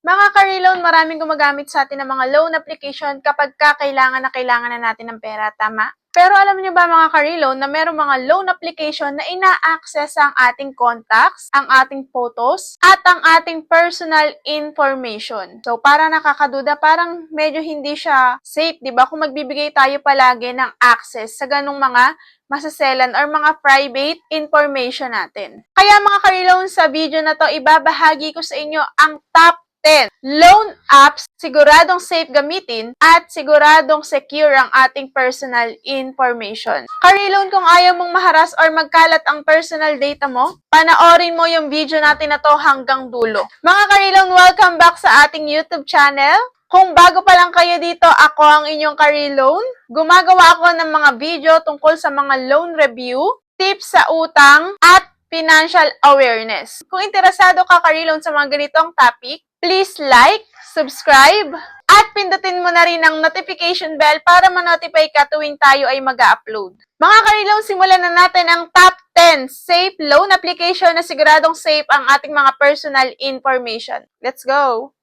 Mga ka-reloan, maraming gumagamit sa atin ng mga loan application kapag kailangan na natin ng pera, tama? Pero alam niyo ba mga ka-reloan na merong mga loan application na ina-access ang ating contacts, ang ating photos, at ang ating personal information. So, para nakakaduda, parang medyo hindi siya safe, di ba? Kung magbibigay tayo palagi ng access sa ganung mga masaselan or mga private information natin. Kaya mga ka-reloan, sa video na to, ibabahagi ko sa inyo ang top 10 loan apps siguradong safe gamitin at siguradong secure ang ating personal information. Ka-reloan, kung ayaw mong maharas or magkalat ang personal data mo, panoorin mo yung video natin na to hanggang dulo. Mga ka-reloan, welcome back sa ating YouTube channel. Kung bago pa lang kayo dito, ako ang inyong ka-reloan. Gumagawa ako ng mga video tungkol sa mga loan review, tips sa utang, at financial awareness. Kung interesado ka ka-reloan sa mga ganitong topic, please like, subscribe, at pindutin mo na rin ang notification bell para ma-notify ka tuwing tayo ay mag-upload. Mga ka-reloan, simulan na natin ang top 10 safe loan application na siguradong safe ang ating mga personal information. Let's go!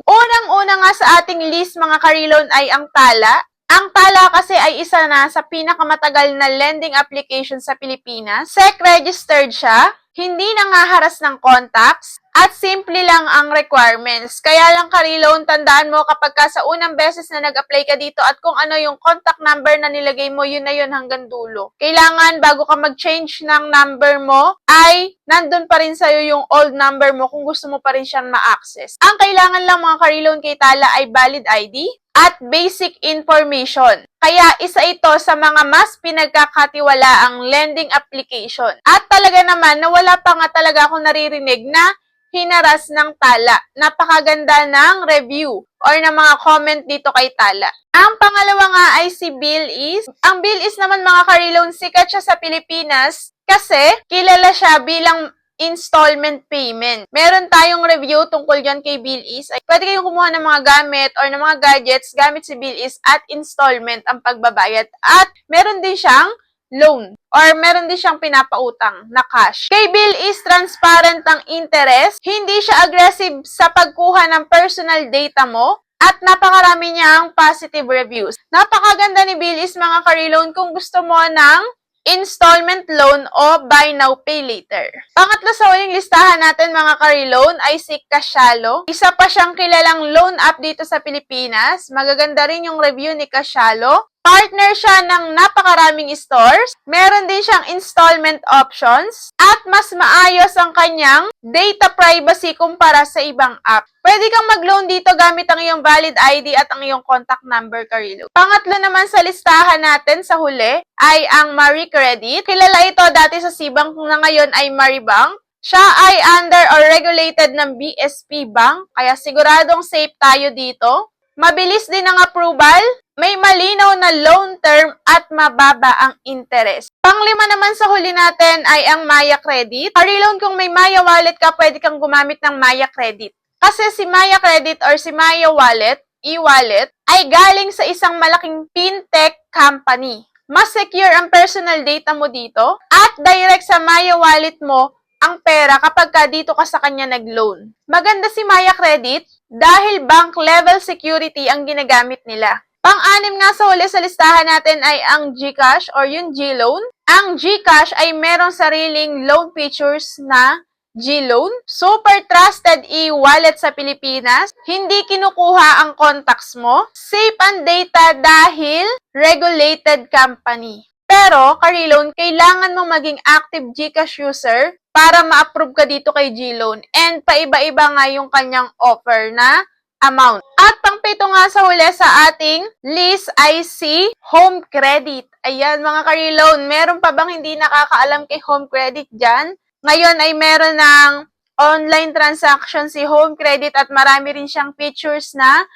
Unang-una nga sa ating list mga ka-reloan ay ang Tala. Ang Tala kasi ay isa na sa pinakamatagal na lending application sa Pilipinas. SEC-registered siya, hindi nangaharas ng contacts, at simple lang ang requirements. Kaya lang ka-reloan, tandaan mo kapag ka sa unang beses na nag-apply ka dito at kung ano yung contact number na nilagay mo, yun na yun hanggang dulo. Kailangan bago ka mag-change ng number mo, ay nandun pa rin sa'yo yung old number mo kung gusto mo pa rin siyang ma-access. Ang kailangan lang mga ka-reloan kay Tala ay valid ID at basic information. Kaya isa ito sa mga mas pinagkakatiwalaang lending application. At talaga naman na wala pa nga talaga akong naririnig na hinaras ng Tala. Napakaganda ng review or ng mga comment dito kay Tala. Ang pangalawa nga ay si Bilis. Ang Bilis naman mga ka-reloan, sikat siya sa Pilipinas kasi kilala siya bilang installment payment. Meron tayong review tungkol dyan kay Bilis. Pwede kayong kumuha ng mga gamit or ng mga gadgets gamit si Bilis at installment ang pagbabayad. At meron din siyang loan or meron din siyang pinapautang na cash. Kay Bilis, transparent ang interest, hindi siya aggressive sa pagkuha ng personal data mo, at napakarami niyang positive reviews. Napakaganda ni Bilis mga ka-reloan kung gusto mo ng installment loan o buy now, pay later. Pangatlo sa huling listahan natin mga ka-reloan ay si Casialo. Isa pa siyang kilalang loan app dito sa Pilipinas. Magaganda rin yung review ni Casialo. Partner siya ng napakaraming stores. Meron din siyang installment options. At mas maayos ang kanyang data privacy kumpara sa ibang app. Pwede kang mag-loan dito gamit ang iyong valid ID at ang iyong contact number, ka-reloan. Pangatlo naman sa listahan natin sa huli ay ang Marie Credit. Kilala ito dati sa Cbank na ngayon ay Maribank. Siya ay under or regulated ng BSP Bank, kaya siguradong safe tayo dito. Mabilis din ang approval, may malinaw na loan term at mababa ang interest. Panglima naman sa huli natin ay ang Maya Credit. Ka-reloan, kung may Maya Wallet ka, pwede kang gumamit ng Maya Credit. Kasi si Maya Credit or si Maya Wallet, e-wallet, ay galing sa isang malaking fintech company. Mas secure ang personal data mo dito at direct sa Maya Wallet mo ang pera kapag ka dito ka sa kanya nag-loan. Maganda si Maya Credit dahil bank level security ang ginagamit nila. Pang-anim nga sa huli sa listahan natin ay ang GCash or yung G-Loan. Ang GCash ay merong sariling loan features na G-Loan. Super trusted e-wallet sa Pilipinas. Hindi kinukuha ang contacts mo. Safe ang data dahil regulated company. Pero, ka-reloan, kailangan mong maging active GCash user para ma-approve ka dito kay G-Loan. And paiba-iba nga yung kanyang offer na amount. At pang-pito nga sa huli sa ating list ay si Home Credit. Ayan mga ka-reloan, meron pa bang hindi nakakaalam kay Home Credit dyan? Ngayon ay meron ng online transaction si Home Credit at marami rin siyang features na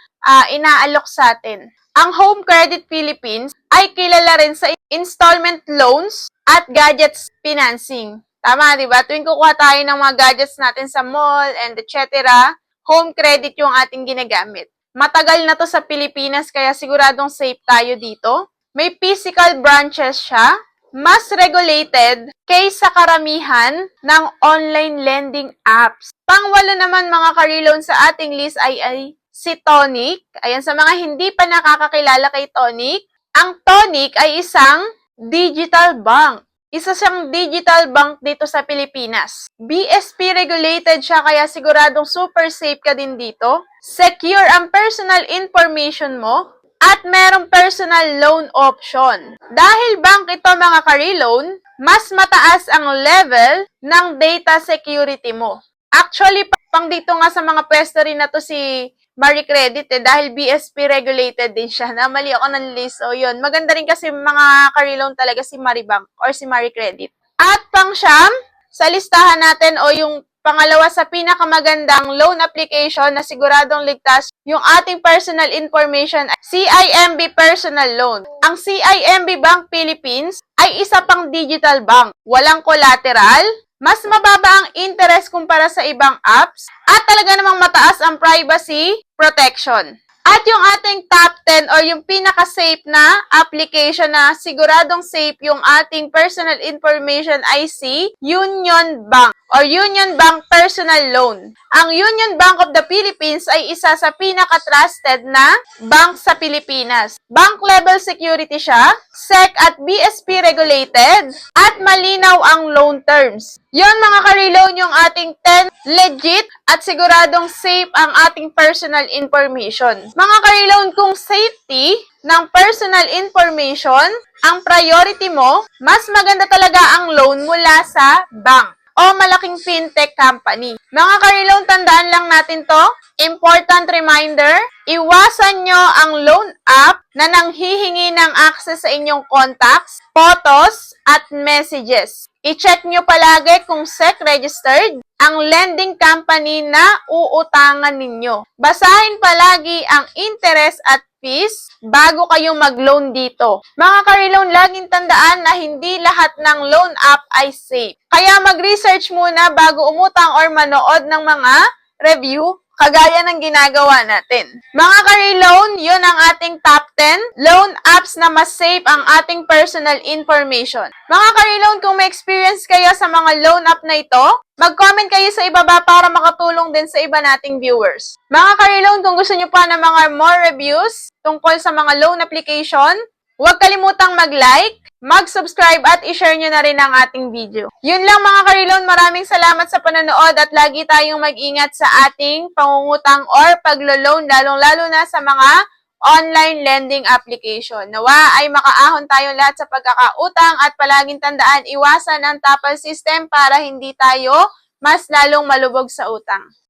inaalok sa atin. Ang Home Credit Philippines ay kilala rin sa installment loans at gadgets financing. Tama, di ba? Tuwing kukuha tayo ng mga gadgets natin sa mall and etc., Home Credit yung ating ginagamit. Matagal na to sa Pilipinas kaya siguradong safe tayo dito. May physical branches siya. mas regulated kaysa karamihan ng online lending apps. Pangwalo naman mga ka-reloan sa ating list ay si Tonic. Ayan, sa mga hindi pa nakakakilala kay Tonic, ang Tonic ay isang digital bank. Isa siyang digital bank dito sa Pilipinas. BSP regulated siya kaya siguradong super safe ka din dito. Secure ang personal information mo at merong personal loan option. Dahil bank ito mga ka-reloan, mas mataas ang level ng data security mo. Actually, pang dito nga sa mga pwesto rin na to si Marie Credit dahil BSP regulated din siya. Namali ako ng list. So, yun. Maganda rin kasi mga ka-reloan talaga si Marie Bank or si Marie Credit. At pang siyam, sa listahan natin o yung pangalawa sa pinakamagandang loan application na siguradong ligtas yung ating personal information, CIMB Personal Loan. Ang CIMB Bank Philippines ay isa pang digital bank. Walang collateral, mas mababa ang interest kumpara sa ibang apps, at talaga namang mataas ang privacy protection. At yung ating top 10 or yung pinaka-safe na application na siguradong safe yung ating personal information ay si Union Bank or Union Bank Personal Loan. Ang Union Bank of the Philippines ay isa sa pinaka-trusted na bank sa Pilipinas. Bank level security siya, SEC at BSP regulated, at malinaw ang loan terms. Yon mga ka-reloan yung ating 10 legit at siguradong safe ang ating personal information. Mga ka-reloan, kung safety ng personal information ang priority mo, mas maganda talaga ang loan mula sa bank o malaking fintech company. Mga ka-reloan, tandaan lang natin to. Important reminder, iwasan nyo ang loan app na nanghihingi ng access sa inyong contacts, photos, at messages. I-check nyo palagi kung SEC registered ang lending company na uutangan ninyo. Basahin palagi ang interest at fees bago kayo mag-loan dito. Mga ka-reloan, laging tandaan na hindi lahat ng loan app ay safe. Kaya mag-research muna bago umutang or manood ng mga review kagaya ng ginagawa natin. Mga ka-reloan, yun ang ating top 10 loan apps na mas safe ang ating personal information. Mga ka-reloan, kung may experience kayo sa mga loan app na ito, mag-comment kayo sa ibaba para makatulong din sa iba nating viewers. Mga ka-reloan, kung gusto nyo pa ng mga more reviews tungkol sa mga loan application, huwag kalimutang mag-like, mag-subscribe at i-share nyo na rin ang ating video. Yun lang mga ka-reloan, maraming salamat sa panonood at lagi tayong mag-ingat sa ating pangungutang or paglo-loan, lalong-lalo na sa mga online lending application. Nawa ay makaahon tayong lahat sa pagkakautang at palaging tandaan, iwasan ang tapal system para hindi tayo mas lalong malubog sa utang.